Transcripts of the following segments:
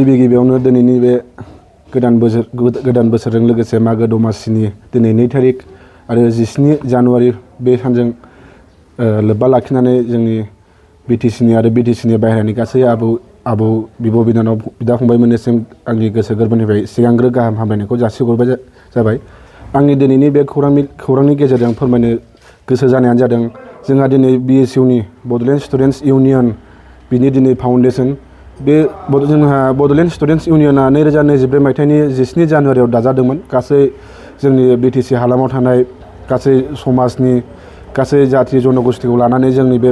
गिबियावनो दिनैनि बे गोदान बोसोरजों लोगोसे मागो दमासिनि दिनै 2 थारिख आरो 17 जानुवारि बे सानजों लोब्बा लाखिनानै जोंनि बिटिसिनि आरो बिटिसिनि बाहेरानि गासै आबौ बिब' बिनानाव बिदा फंबायमोननिसिम आंनि गोसो गोरबोनिफ्राय सिगांग्रो गाहाम हामलायनायखौ जासिहरबाय जाबाय। आंनि दिनैनि बे खौरांनि गेजेरजों फोरमायनो गोसो जानायानो जादों जोंहा दिनै BSUनि बड'लेण्ड स्टुडेन्टस इउनियन बिनि दिनै फाउन्डेसन बे जोंहा बड'लेण्ड स्टुडेन्टस इउनियना 2023 मायथाइनि 17 जानुवारियाव दाजादोंमोन। गासै जोंनि बिटिसि हालामाव थानाय गासै समाजनि गासै जाथि जन'गोष्ठीखौ लानानै जोंनि बे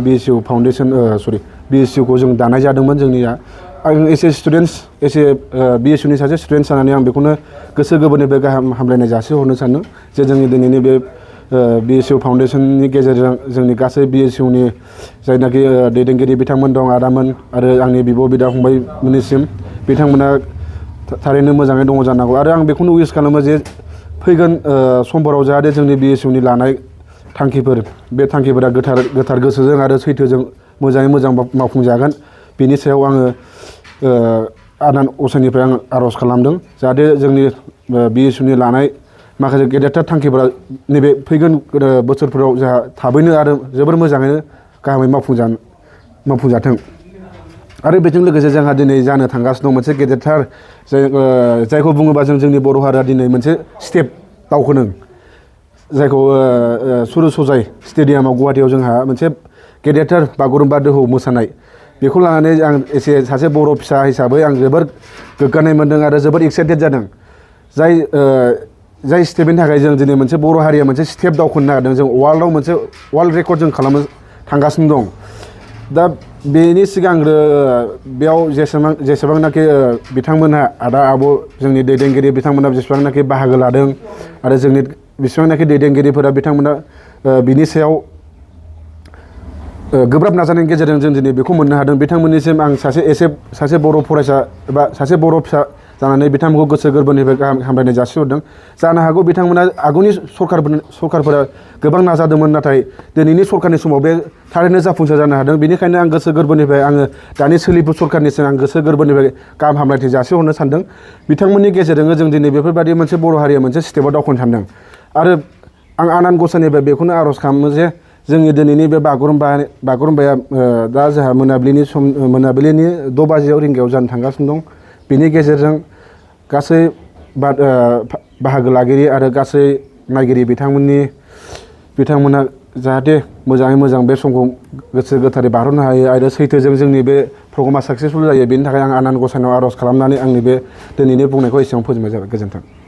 BSUखौ जों दानाय जादोंमोन। जोंनिया आं BSUनि सासे स्टुडेन्ट जानानै आं बेखौनो गोसो गोरबोनिफ्राय गाहाम हामलायनाय जासिहरनो सानदों जे जोंनि दिनैनि बे BSU फाउन्डेसननि गेजेरजों जोंनि गासै BSUनि जायनाखि दैदेनगिरि बिथांमोन दं आदामोन आरो आंनि बिब' बिदा फंबायमोननिसिम बिथांमोना थारैनो मोजाङै दङ जानांगौ आरो आं बेखौनो उइस खालामो जे फैगोन समफोराव जाहाथे जोंनि BSUनि लानाय थांखिफोर बे थांखिफोरा गोथार गोसोजों आरो सैथोजों मोजाङै मोजां मावफुंजागोन। बेनि सायाव आङो आनान गसाइनिफ्राय आं आर'ज खालामदों जाहाथे जोंनि BSUनि लानाय माखासे गेदेरथार थांखिफोरा नैबे फैगोन बोसोरफोराव जोंहा थाबैनो आरो जोबोर मोजाङैनो गाहामै मावफुंजाथों। आरो बेजों लोगोसे जोंहा दिनै जानो थांगासिनो दं मोनसे गेदेरथार जायखौ बुङोबा जोंनि बर' हारिया दिनै मोनसे स्टेप दावखोदों जायखौ सुरु सजाय स्टेडियामाव गुवाहाटीयाव जोंहा मोनसे गेदेरथार बागुरुम्बा दोहौ मोसानाय बेखौ लानानै आं सासे बर' फिसा हिसाबै आं जोबोर गोग्गानाय मोन्दों आरो जोबोर एक्साइटेड जादों। जाय स्टेपनि थाखाय जों दिनै मोनसे बर' हारिया मोनसे स्टेप दावखोनो नागिरदों। जों वार्ल्डआव मोनसे वार्ल्ड रेकर्ड जों खालामनो थांगासिनो दं। दा बेनि सिगांग्रो बेयाव जेसेबांनाखि बिथांमोनहा आदा आब' जोंनि दैदेनगिरि बिथांमोनहा जेसेबांनाखि बाहागो लादों आरो जोंनि बेसेबांनाखि दैदेनगिरिफोरा बिथांमोना बिनि सायाव गोब्राब नाजानायनि गेजेरजों जों दिनै बेखौ मोननो हादों। बिथांमोननिसिम आं सासे बर' फरायसा एबा सासे बर' फिसा जानानै बिथांमोनखौ गोसो गोरबोनिफ्राय गाहाम हामलायनाय जासिहरदों। जानो हागौ बिथांमोना आगुनि सरकारफोरा गोबां नाजादोंमोन नाथाय दिनैनि सरकारनि समाव बे थारैनो जाफुंसार जानो हादों। बेनिखायनो आं गोसो गोरबोनिफ्राय आङो दानि सोलिफु सरकारनिसिम आं गोसो गोरबोनिफ्राय गाहाम हामलायथि जासिहरनो सानदों। बिथांमोननि गेजेरजोंनो जों दिनै बेफोरबायदि मोनसे बर' हारिया मोनसे स्टेपआव दावखोनो सानदों आरो आं आनान गसाइनिफ्राय बेखौनो आर'ज खालामो जे जोंनि दिनैनि बे बागुरुम्बाया दा जोंहा मोनाबिलिनि 6 रिंगायाव जानो थांगासिनो दं। बेनि गेजेरजों गासै बाहागो लागिरि आरो गासै नायगिरि बिथांमोना जाहाथे मोजाङै मोजां बे समखौ गोसो गोथारै बारहोनो हायो आरो सैथोजों जोंनि बे प्रग्रामा साक्सेसफुल जायो। बेनि थाखाय आं आनान गसाइनाव आर'ज खालामनानै आंनि बे दिनैनि बुंनायखौ एसेयावनो फोजोबनाय जाबाय। गोजोन्थों।